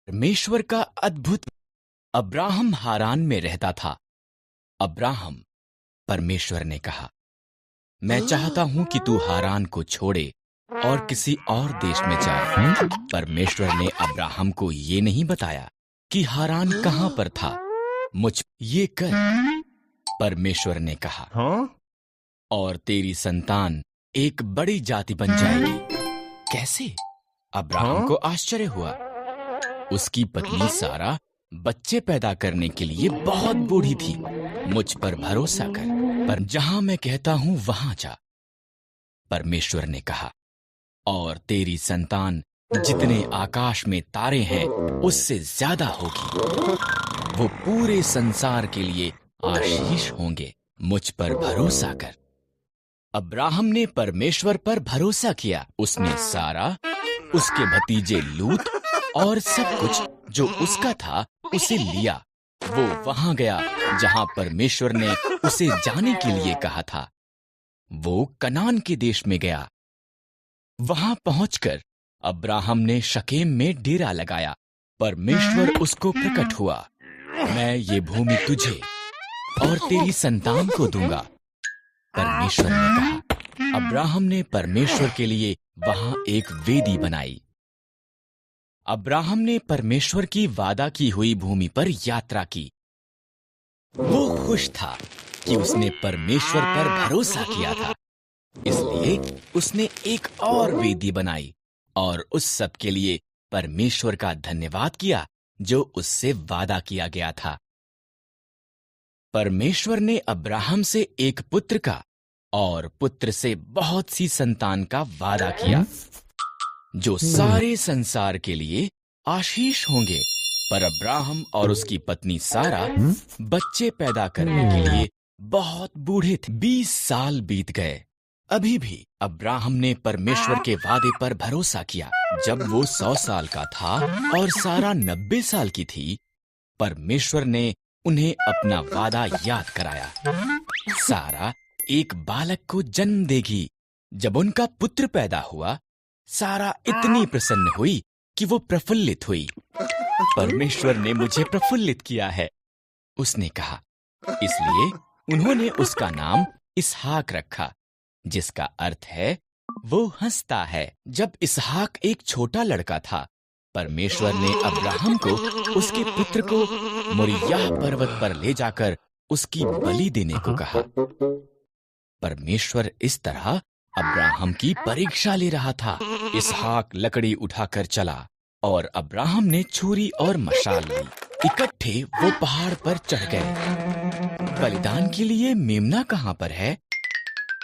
परमेश्वर का अद्भुत। अब्राहम हारान में रहता था। अब्राहम, परमेश्वर ने कहा, मैं चाहता हूं कि तू हारान को छोड़े और किसी और देश में जाए। परमेश्वर ने अब्राहम को ये नहीं बताया कि हारान कहां पर था। मुझ ये कर, परमेश्वर ने कहा, और तेरी संतान एक बड़ी जाति बन जाएगी। कैसे? अब्राहम को आश्चर्य हुआ। उसकी पत्नी सारा बच्चे पैदा करने के लिए बहुत बूढ़ी थी। मुझ पर भरोसा कर, पर जहां मैं कहता हूं वहां जा, परमेश्वर ने कहा, और तेरी संतान जितने आकाश में तारे हैं उससे ज्यादा होगी। वो पूरे संसार के लिए आशीष होंगे। मुझ पर भरोसा कर। अब्राहम ने परमेश्वर पर भरोसा किया। उसने सारा, उसके भतीजे लूत और सब कुछ जो उसका था उसे लिया। वो वहां गया जहां परमेश्वर ने उसे जाने के लिए कहा था। वो कनान के देश में गया। वहां पहुंचकर अब्राहम ने शकेम में डेरा लगाया। परमेश्वर उसको प्रकट हुआ। मैं ये भूमि तुझे और तेरी संतान को दूंगा, परमेश्वर ने कहा। अब्राहम ने परमेश्वर के लिए वहां एक वेदी बनाई। अब्राहम ने परमेश्वर की वादा की हुई भूमि पर यात्रा की। वो खुश था कि उसने परमेश्वर पर भरोसा किया था, इसलिए उसने एक और वेदी बनाई और उस सब के लिए परमेश्वर का धन्यवाद किया जो उससे वादा किया गया था। परमेश्वर ने अब्राहम से एक पुत्र का और पुत्र से बहुत सी संतान का वादा किया, जो सारे संसार के लिए आशीष होंगे। पर अब्राहम और उसकी पत्नी सारा बच्चे पैदा करने के लिए बहुत बूढ़े थे। 20 साल बीत गए। अभी भी अब्राहम ने परमेश्वर के वादे पर भरोसा किया। जब वो 100 साल का था और सारा 90 साल की थी, परमेश्वर ने उन्हें अपना वादा याद कराया। सारा एक बालक को जन्म देगी। जब उनका पुत्र पैदा हुआ, सारा इतनी प्रसन्न हुई कि वो प्रफुल्लित हुई। परमेश्वर ने मुझे प्रफुल्लित किया है, उसने कहा। इसलिए उन्होंने उसका नाम इसहाक रखा, जिसका अर्थ है वो हंसता है। जब इसहाक एक छोटा लड़का था, परमेश्वर ने अब्राहम को उसके पुत्र को मोरिय्याह पर्वत पर ले जाकर उसकी बलि देने को कहा। परमेश्वर इस तरह अब्राहम की परीक्षा ले रहा था। इसहाक लकड़ी उठाकर चला और अब्राहम ने छुरी और मशाल ली। इकट्ठे वो पहाड़ पर चढ़ गए। बलिदान के लिए मेमना कहां पर है?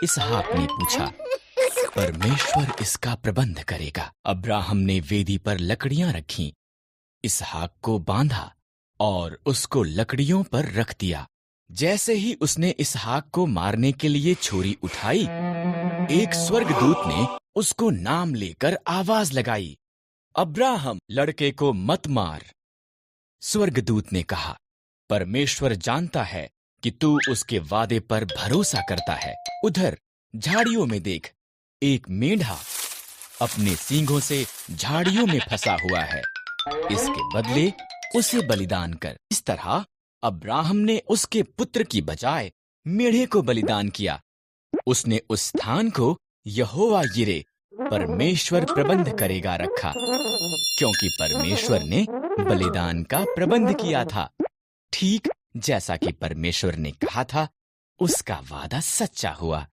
इसहाक ने पूछा। परमेश्वर इसका प्रबंध करेगा। अब्राहम ने वेदी पर लकड़ियां रखीं, इसहाक को बांधा और उसको लकड़ियों पर रख दिया। जैसे ही उसने इसहाक को मारने के लिए छुरी उठाई, एक स्वर्गदूत ने उसको नाम लेकर आवाज लगाई, अब्राहम, लड़के को मत मार। स्वर्गदूत ने कहा, परमेश्वर जानता है कि तू उसके वादे पर भरोसा करता है। उधर झाड़ियों में देख, एक मेंढा अपने सींगों से झाड़ियों में फंसा हुआ है। इसके बदले उसे बलिदान कर। इस तरह अब्राहम ने उसके पुत्र की बजाय मेढ़े को बलिदान किया। उसने उस स्थान को यहोवा यिरे, परमेश्वर प्रबंध करेगा, रखा, क्योंकि परमेश्वर ने बलिदान का प्रबंध किया था। ठीक जैसा कि परमेश्वर ने कहा था, उसका वादा सच्चा हुआ।